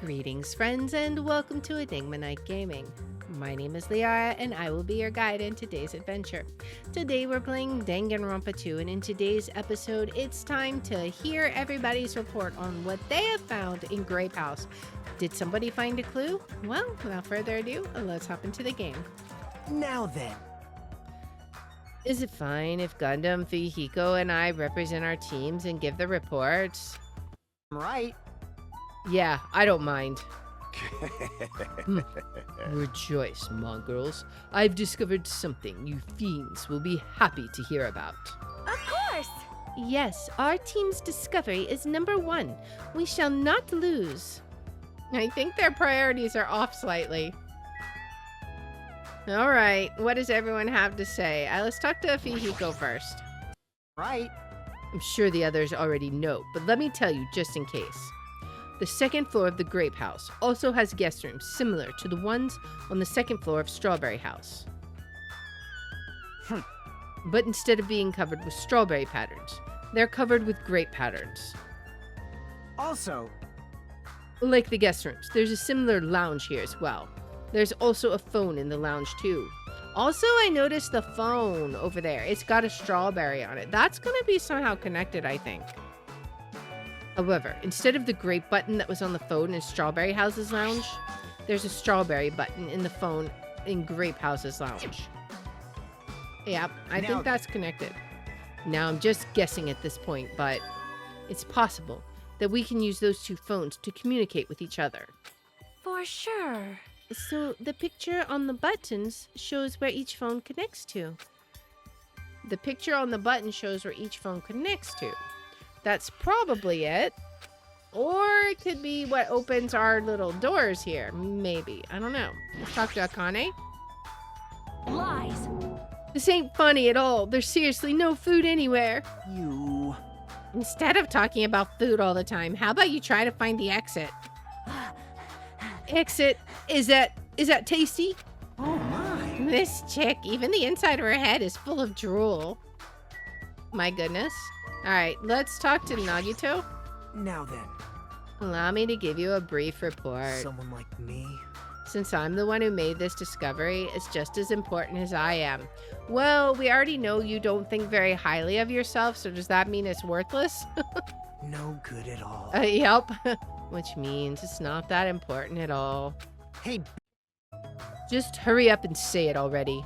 Greetings, friends, and welcome to Enigma Night Gaming. My name is Liara, and I will be your guide in today's adventure. Today we're playing Danganronpa 2, and in today's episode, it's time to hear everybody's report on what they have found in Grape House. Did somebody find a clue? Well, without further ado, let's hop into the game. Now then. Is it fine if Gundam, Fihiko, and I represent our teams and give the reports? Right. Yeah, I don't mind. Rejoice, mongrels. I've discovered something you fiends will be happy to hear about. Of course! Yes, our team's discovery is number 1. We shall not lose. I think their priorities are off slightly. All right, what does everyone have to say? Let's talk to Fihiko first. Right. I'm sure the others already know, but let me tell you just in case. The second floor of the Grape House also has guest rooms similar to the ones on the second floor of Strawberry House. But instead of being covered with strawberry patterns, they're covered with grape patterns. Also, Like the guest rooms, there's a similar lounge here as well. There's also a phone in the lounge too. Also, I noticed the phone over there. It's got a strawberry on it. That's gonna be somehow connected, I think. However, instead of the grape button that was on the phone in Strawberry House's lounge, there's a strawberry button in the phone in Grape House's lounge. Yep, I think that's connected. Now, I'm just guessing at this point, but it's possible that we can use those two phones to communicate with each other. For sure. So, the picture on the buttons shows where each phone connects to. The picture on the button shows where each phone connects to. That's probably it. Or it could be what opens our little doors here. Maybe. I don't know. Let's talk to Akane. Lies. This ain't funny at all. There's seriously no food anywhere. you... Instead of talking about food all the time, how about you try to find the exit? Exit? Is that tasty? Oh my. This chick, even the inside of her head is full of drool. My goodness. Alright, let's talk to Nagito. Now then. Allow me to give you a brief report. Someone like me? Since I'm the one who made this discovery, it's just as important as I am. Well, we already know you don't think very highly of yourself, so does that mean it's worthless? No good at all. Yep. Which means it's not that important at all. Hey, Just hurry up and say it already.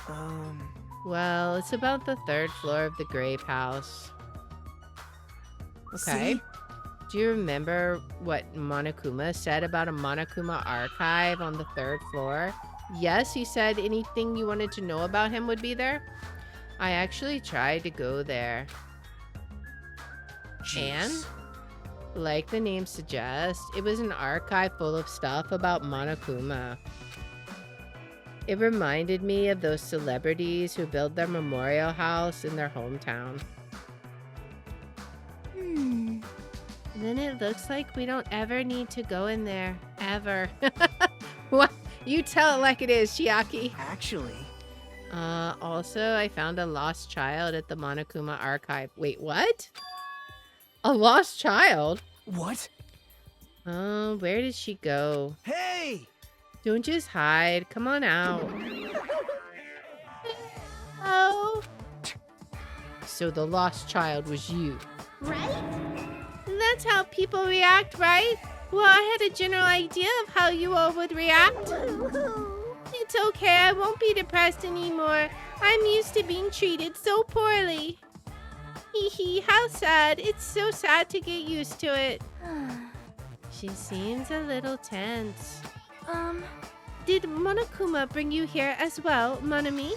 um... Well, it's about the 3rd floor of the Grape House. Okay. See? Do you remember what Monokuma said about a Monokuma archive on the 3rd floor? Yes, he said anything you wanted to know about him would be there. I actually tried to go there. Jeez. And, like the name suggests, it was an archive full of stuff about Monokuma. It reminded me of those celebrities who build their memorial house in their hometown. Then it looks like we don't ever need to go in there. Ever. What? You tell it like it is, Chiaki. Actually... Also, I found a lost child at the Monokuma archive. Wait, what? A lost child? What? Where did she go? Hey! Don't just hide. Come on out. Oh. So the lost child was you. Right? That's how people react, right? Well, I had a general idea of how you all would react. It's okay, I won't be depressed anymore. I'm used to being treated so poorly. Hee hee, how sad. It's so sad to get used to it. She seems a little tense. Did Monokuma bring you here as well, Monami?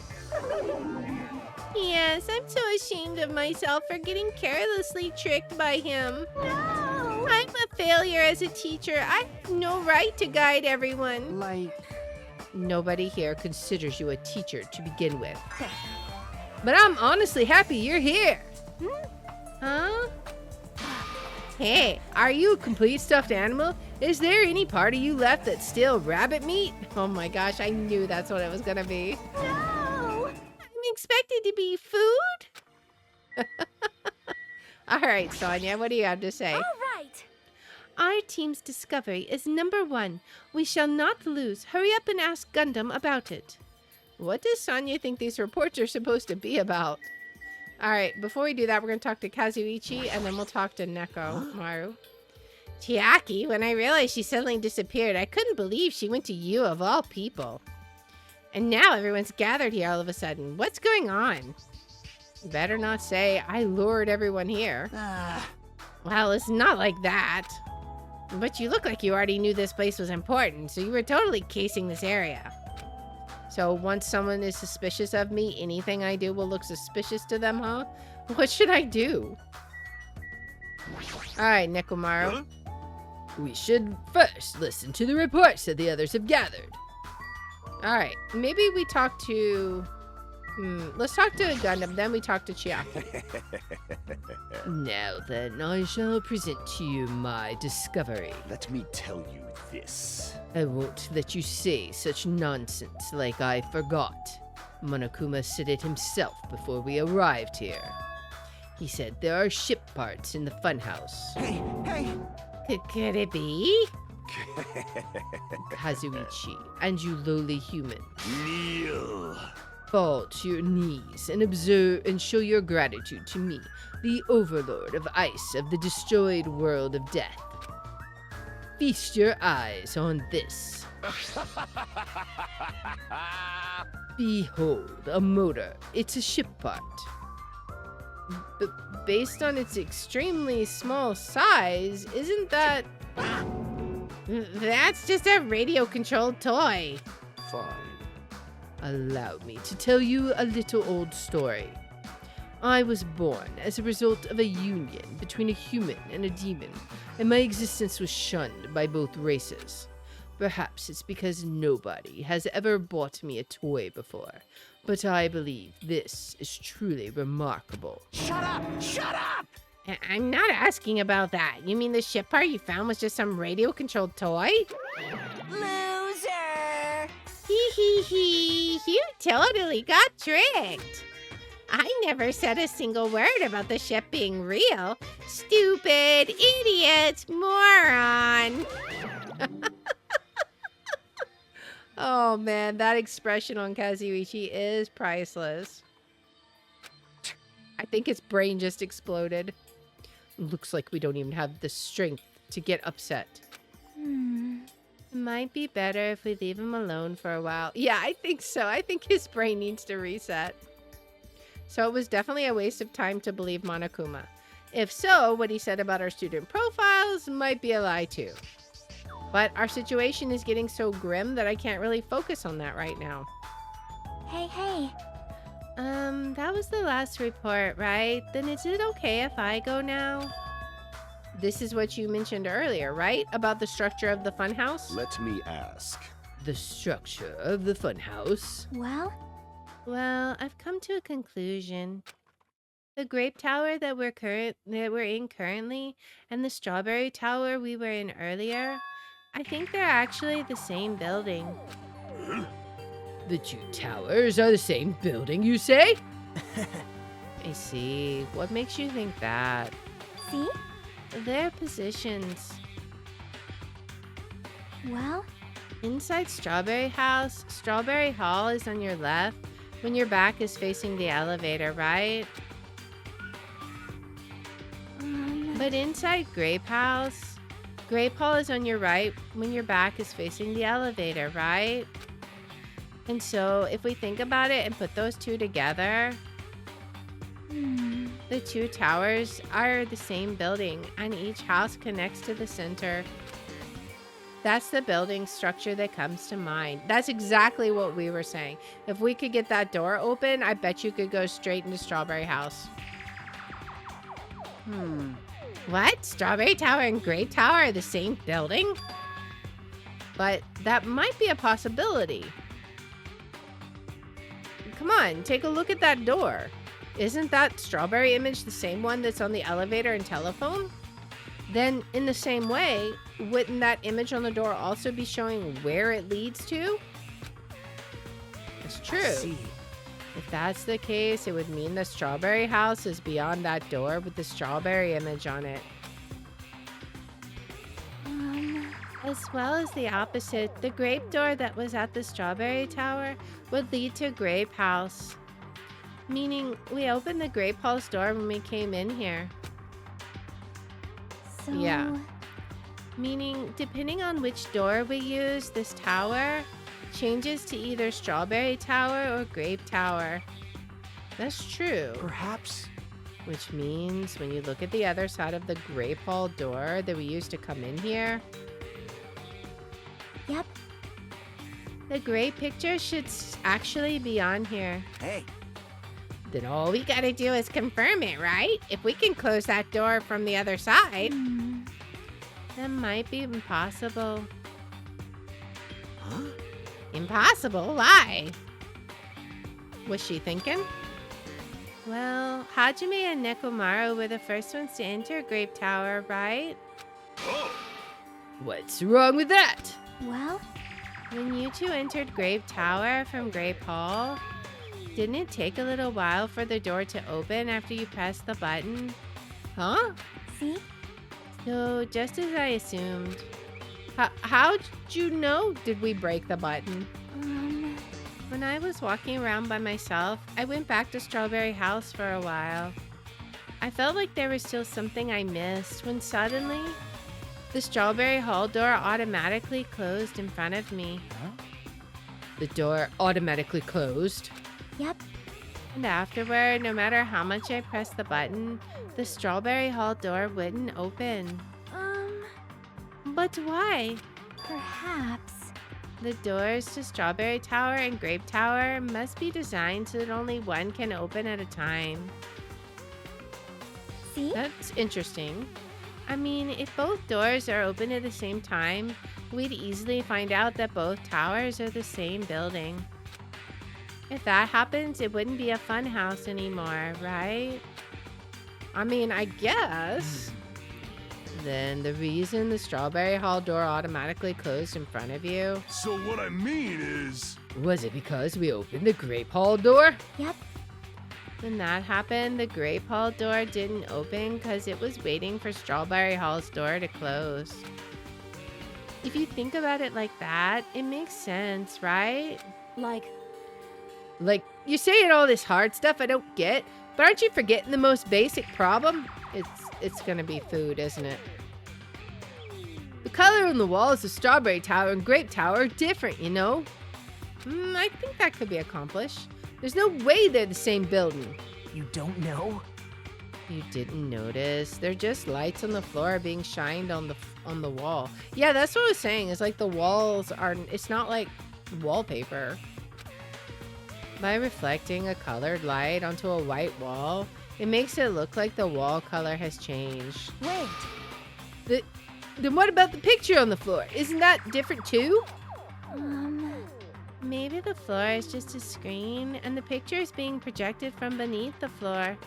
Yes, I'm so ashamed of myself for getting carelessly tricked by him. No! I'm a failure as a teacher. I have no right to guide everyone. Like... Nobody here considers you a teacher to begin with. But I'm honestly happy you're here. Huh? Hey, are you a complete stuffed animal? Is there any part of you left that's still rabbit meat? Oh my gosh, I knew that's what it was gonna be. No! I'm expected to be food? All right, Sonia, what do you have to say? All right. Our team's discovery is number 1. We shall not lose. Hurry up and ask Gundam about it. What does Sonya think these reports are supposed to be about? Alright, before we do that, we're going to talk to Kazuichi, and then we'll talk to Neko Maru. Chiaki, when I realized she suddenly disappeared, I couldn't believe she went to you of all people. And now everyone's gathered here all of a sudden. What's going on? Better not say I lured everyone here. Well, it's not like that. But you look like you already knew this place was important, so you were totally casing this area. So once someone is suspicious of me, anything I do will look suspicious to them, huh? What should I do? Alright, Nekomaru. Huh? We should first listen to the reports that the others have gathered. Alright, maybe we talk to... let's talk to Gundam, then we talk to Chiaki. Now then, I shall present to you my discovery. Let me tell you this. I won't let you say such nonsense like I forgot. Monokuma said it himself before we arrived here. He said there are ship parts in the funhouse. Hey! Could it be? Kazuichi, and you lowly human, Kneel. fall to your knees and observe and show your gratitude to me, the overlord of ice of the destroyed world of death. Feast your eyes on this. Behold, a motor. It's a ship part. But based on its extremely small size, isn't that... That's just a radio-controlled toy. Fine. Allow me to tell you a little old story. I was born as a result of a union between a human and a demon, and my existence was shunned by both races. Perhaps it's because nobody has ever bought me a toy before, but I believe this is truly remarkable. Shut up! Shut up! I'm not asking about that. You mean the ship part you found was just some radio-controlled toy? Loser! Hee. You totally got tricked. I never said a single word about the ship being real. Stupid, idiot, moron. Oh man, that expression on Kazuichi is priceless. I think his brain just exploded. Looks like we don't even have the strength to get upset. It might be better if we leave him alone for a while. Yeah, I think so. I think his brain needs to reset. So it was definitely a waste of time to believe Monokuma. If so, what he said about our student profiles might be a lie too. But our situation is getting so grim that I can't really focus on that right now. Hey. That was the last report, right? Then is it okay if I go now? This is what you mentioned earlier, right? About the structure of the funhouse? Let me ask. The structure of the funhouse. Well, I've come to a conclusion. The grape tower that we're in currently and the strawberry tower we were in earlier, I think they're actually the same building. The two towers are the same building, you say? I see. What makes you think that? see? Their positions. Well, Inside Strawberry House, Strawberry Hall is on your left when your back is facing the elevator, right? But inside Grape House, Grape Hall is on your right when your back is facing the elevator, right? And so if we think about it and put those two together, the two towers are the same building and each house connects to the center. That's the building structure that comes to mind. That's exactly what we were saying. If we could get that door open, I bet you could go straight into Strawberry House. What? Strawberry Tower and Grape Tower are the same building? But that might be a possibility. Come on, take a look at that door. Isn't that strawberry image the same one that's on the elevator and telephone? Then, in the same way, wouldn't that image on the door also be showing where it leads to? It's true. See. If that's the case, it would mean the strawberry house is beyond that door with the strawberry image on it. as well as the opposite. The grape door that was at the Strawberry Tower would lead to Grape House. Meaning, we opened the Grape House door when we came in here. So, Yeah. Meaning, depending on which door we use, this tower changes to either Strawberry Tower or Grape Tower. That's true. Perhaps. Which means when you look at the other side of the Grape Hall door that we used to come in here, Yep. the grape picture should actually be on here. Hey, Then all we gotta do is confirm it, right? If we can close that door from the other side, Hmm. that might be impossible. huh? Impossible? Why? Was she thinking? Well, Hajime and Nekomaru were the first ones to enter Grape Tower, right? What's wrong with that? Well, When you two entered Grape Tower from Grape Hall, didn't it take a little while for the door to open after you pressed the button? Huh? see? So, just as I assumed. How'd you know did we break the button? When I was walking around by myself, I went back to Strawberry House for a while. I felt like there was still something I missed when suddenly the Strawberry Hall door automatically closed in front of me. Huh? The door automatically closed. Yep. And afterward, no matter how much I pressed the button, the Strawberry Hall door wouldn't open. But why? Perhaps. The doors to Strawberry Tower and Grape Tower must be designed so that only one can open at a time. See? That's interesting. I mean, if both doors are open at the same time, we'd easily find out that both towers are the same building. If that happens, it wouldn't be a fun house anymore, right? I mean, I guess. Then the reason the Strawberry Hall door automatically closed in front of you, So what I mean is... Was it because we opened the Grape Hall door? Yep. when that happened, the Grape Hall door didn't open because it was waiting for Strawberry Hall's door to close. If you think about it like that, it makes sense, right? Like, You're saying all this hard stuff I don't get, but aren't you forgetting the most basic problem? It's gonna be food, isn't it? The color on the walls of Strawberry Tower and Grape Tower are different, you know? I think that could be accomplished. There's no way they're the same building. You don't know? You didn't notice. They're just lights on the floor being shined on the wall. Yeah, that's what I was saying. It's like the walls are, it's not like wallpaper. By reflecting a colored light onto a white wall, it makes it look like the wall color has changed. wait. Then what about the picture on the floor? Isn't that different too? Maybe the floor is just a screen and the picture is being projected from beneath the floor.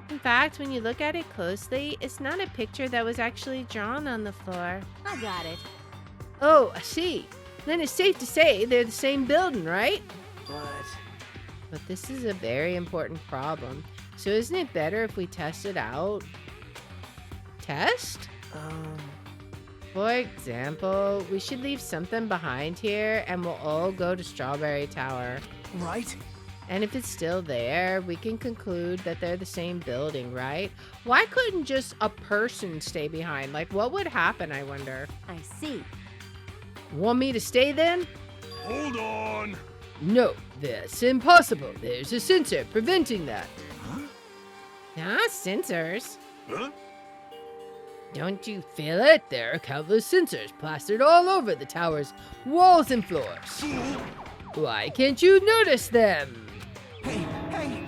In fact, when you look at it closely, it's not a picture that was actually drawn on the floor. I got it. Oh, I see. Then it's safe to say they're the same building, right? But this is a very important problem. So isn't it better if we test it out? Test? For example, we should leave something behind here and we'll all go to Strawberry Tower. Right? And if it's still there, we can conclude that they're the same building, right? Why couldn't just a person stay behind? Like, what would happen, I wonder? I see. Want me to stay then? Hold on! No, that's impossible. There's a sensor preventing that. Ah, sensors. Huh? Don't you feel it? There are countless sensors plastered all over the tower's walls and floors. Why can't you notice them? Hey, hey!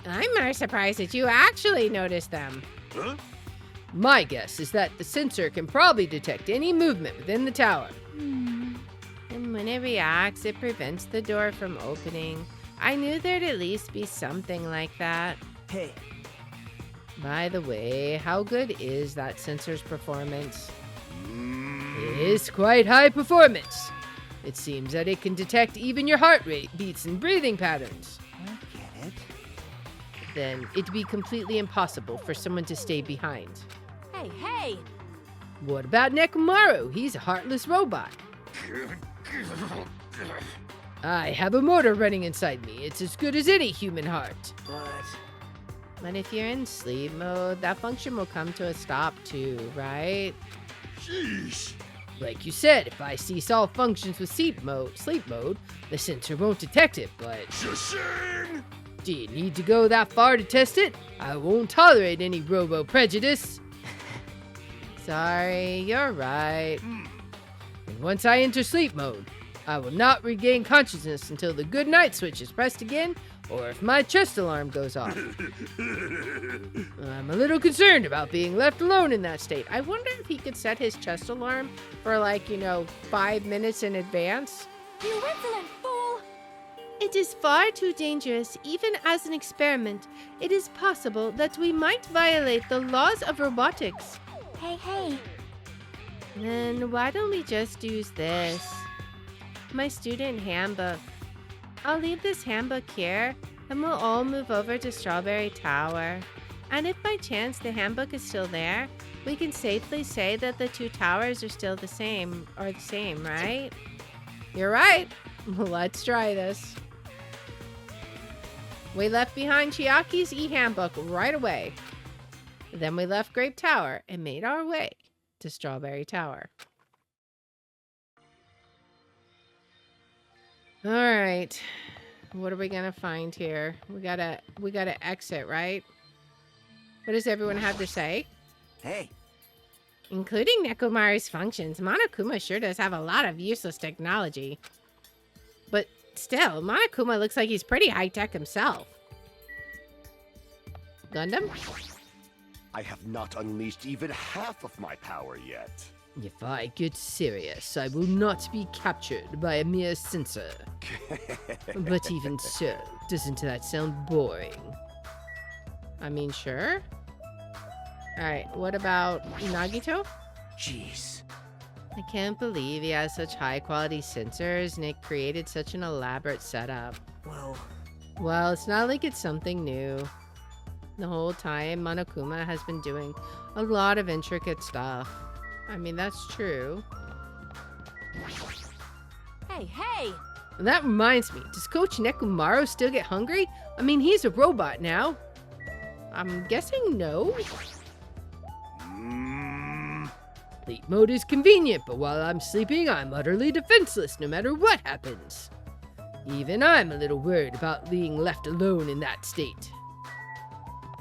I'm more surprised that you actually noticed them. Huh? My guess is that the sensor can probably detect any movement within the tower. And when it reacts, it prevents the door from opening. I knew there'd at least be something like that. Hey, By the way, how good is that sensor's performance? It is quite high performance. It seems that it can detect even your heart rate, beats, and breathing patterns. I get it. Then it'd be completely impossible for someone to stay behind. Hey, hey! What about Nekomaru? He's a heartless robot. I have a motor running inside me. It's as good as any human heart. But if you're in sleep mode, that function will come to a stop too, right? Sheesh. Like you said, if I cease all functions with sleep mode, the sensor won't detect it, but Shashing! do you need to go that far to test it? I won't tolerate any robo-prejudice. Sorry, you're right. And once I enter sleep mode, I will not regain consciousness until the good night switch is pressed again, or if my chest alarm goes off. I'm a little concerned about being left alone in that state. I wonder if he could set his chest alarm for 5 minutes in advance. You insolent fool! It is far too dangerous, even as an experiment. It is possible that we might violate the laws of robotics. Hey. Then why don't we just use this? My student handbook. I'll leave this handbook here, and we'll all move over to Strawberry Tower. And if by chance the handbook is still there, we can safely say that the two towers are still the same, right? You're right. Let's try this. We left behind Chiaki's e-handbook right away. Then we left Grape Tower and made our way to Strawberry Tower. All right. What are we gonna find here? We gotta exit, right? What does everyone have to say? Hey, Including Nekomaru's functions, Monokuma sure does have a lot of useless technology. But still, Monokuma looks like he's pretty high-tech himself. Gundam? I have not unleashed even half of my power yet. If I get serious, I will not be captured by a mere censor. But even so, doesn't that sound boring? I mean, sure. Alright, what about Nagito? jeez. I can't believe he has such high-quality sensors and it created such an elaborate setup. Well, it's not like it's something new. The whole time, Monokuma has been doing a lot of intricate stuff. I mean, that's true. Hey! And that reminds me, does Coach Nekomaru still get hungry? I mean, he's a robot now. I'm guessing no. Sleep mode is convenient, but while I'm sleeping, I'm utterly defenseless no matter what happens. Even I'm a little worried about being left alone in that state.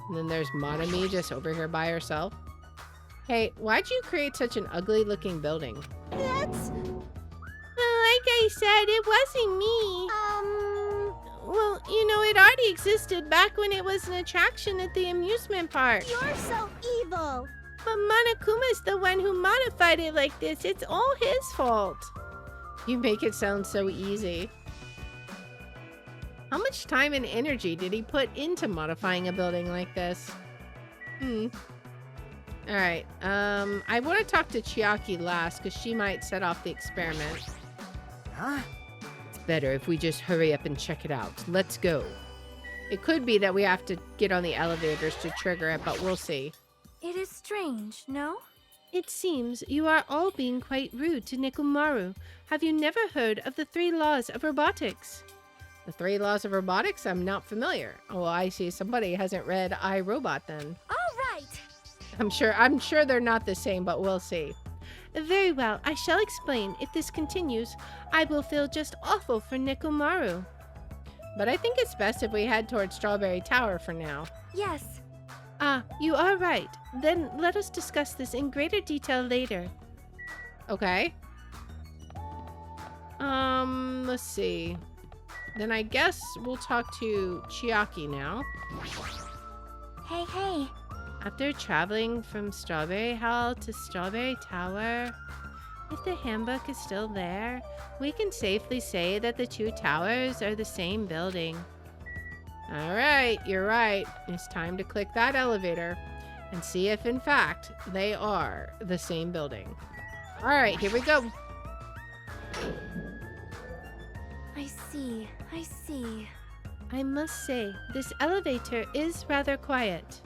And then there's Monami just over here by herself. Hey, why'd you create such an ugly-looking building? That's... Like I said, it wasn't me. Well, you know, it already existed back when it was an attraction at the amusement park. You're so evil! But Monokuma's the one who modified it like this. It's all his fault. You make it sound so easy. How much time and energy did he put into modifying a building like this? Alright, I want to talk to Chiaki last because she might set off the experiment. Huh? It's better if we just hurry up and check it out. Let's go. It could be that we have to get on the elevators to trigger it, but we'll see. It is strange, no? It seems you are all being quite rude to Nekomaru. Have you never heard of the 3 laws of robotics? The 3 laws of robotics? I'm not familiar. Oh, I see. Somebody hasn't read iRobot then. All right! I'm sure they're not the same, but we'll see. Very well. I shall explain. If this continues, I will feel just awful for Nekomaru. But I think it's best if we head towards Strawberry Tower for now. Yes. Ah, you are right. Then let us discuss this in greater detail later. Okay. Let's see. Then I guess we'll talk to Chiaki now. Hey! After traveling from Strawberry Hall to Strawberry Tower, if the handbook is still there, we can safely say that the 2 towers are the same building. Alright, you're right. It's time to click that elevator and see if in fact they are the same building. Alright, here we go. I see. I must say, this elevator is rather quiet.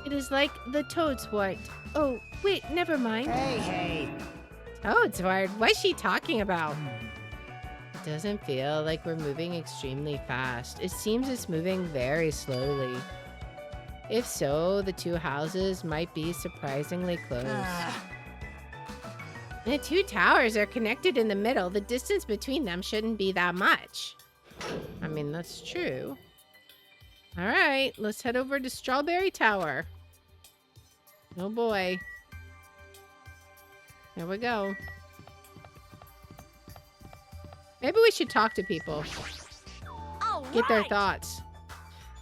It is like the Toadswort. Oh, wait, never mind. Hey. Toadswort? What's she talking about? It doesn't feel like we're moving extremely fast. It seems it's moving very slowly. If so, the two houses might be surprisingly close. The two towers are connected in the middle. The distance between them shouldn't be that much. I mean, that's true. All right, let's head over to Strawberry Tower. Oh boy. Here we go. Maybe we should talk to people. Get their thoughts.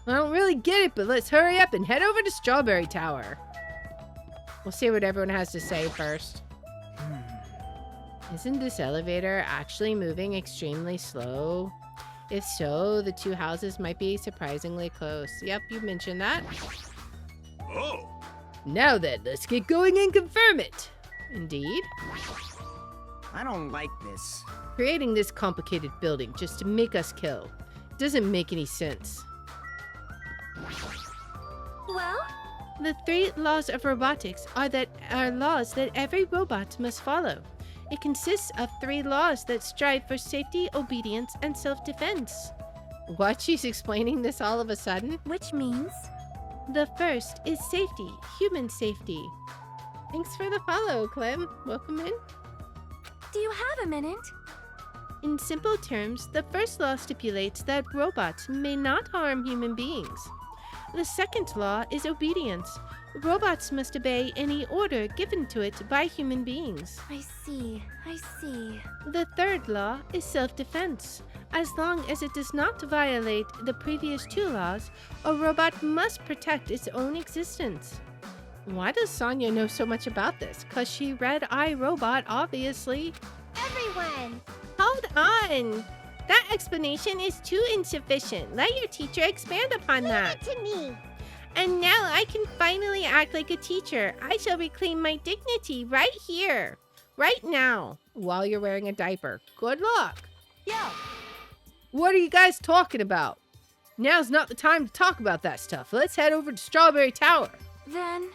I don't really get it, but let's hurry up and head over to Strawberry Tower. We'll see what everyone has to say first. Isn't this elevator actually moving extremely slow? If so, the two houses might be surprisingly close. Yep, you mentioned that. Oh. Now then, let's get going and confirm it. Indeed. I don't like this. Creating this complicated building just to make us kill doesn't make any sense. Well, The 3 laws of robotics are laws that every robot must follow. It consists of 3 laws that strive for safety, obedience, and self-defense. What? She's explaining this all of a sudden? which means The first is safety, human safety. Thanks for the follow, Clem. Welcome in. do you have a minute? In simple terms, the first law stipulates that robots may not harm human beings. The second law is obedience. Robots must obey any order given to it by human beings. I see. The third law is self-defense. As long as it does not violate the previous 2 laws, a robot must protect its own existence. Why does Sonya know so much about this? 'Cause she read iRobot, obviously. Everyone! Hold on! That explanation is too insufficient. Let your teacher expand upon that. To me! And now I can finally act like a teacher. I shall reclaim my dignity right here. Right now. While you're wearing a diaper. Good luck. Yo! What are you guys talking about? Now's not the time to talk about that stuff. Let's head over to Strawberry Tower. Then,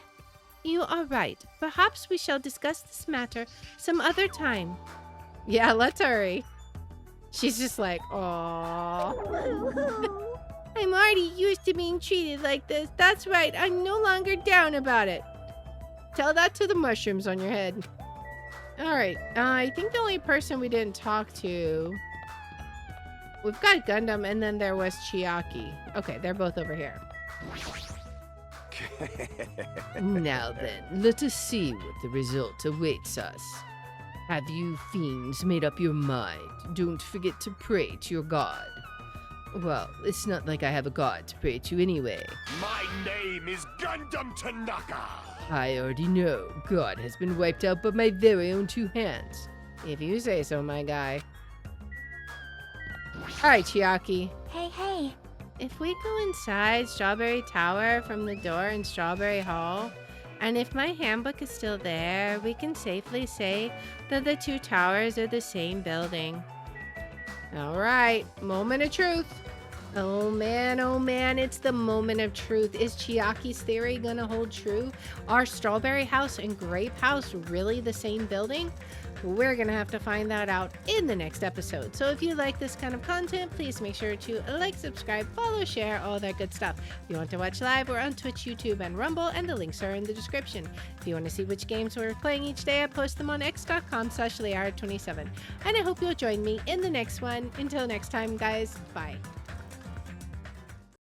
You are right. Perhaps we shall discuss this matter some other time. Yeah, let's hurry. She's just like, aww. I'm already used to being treated like this. That's right. I'm no longer down about it. Tell that to the mushrooms on your head. All right. I think the only person we didn't talk to... We've got Gundam, and then there was Chiaki. Okay, they're both over here. Now then, let us see what the result awaits us. Have you fiends made up your mind? Don't forget to pray to your god. Well, it's not like I have a god to pray to anyway. My name is Gundam Tanaka. I already know. God has been wiped out by my very own 2 hands. If you say so, my guy. Alright, Chiaki. hey. If we go inside Strawberry Tower from the door in Strawberry Hall, and if my handbook is still there, we can safely say that the 2 towers are the same building. Alright, moment of truth. Oh man, it's the moment of truth. Is Chiaki's theory gonna hold true? Are Strawberry House and Grape House really the same building? We're gonna have to find that out in the next episode. So if you like this kind of content, please make sure to like, subscribe, follow, share, all that good stuff. If you want to watch live, we're on Twitch, YouTube, and Rumble, and the links are in the description. If you want to see which games we're playing each day, I post them on x.com/Leara27. And I hope you'll join me in the next one. Until next time, guys, bye.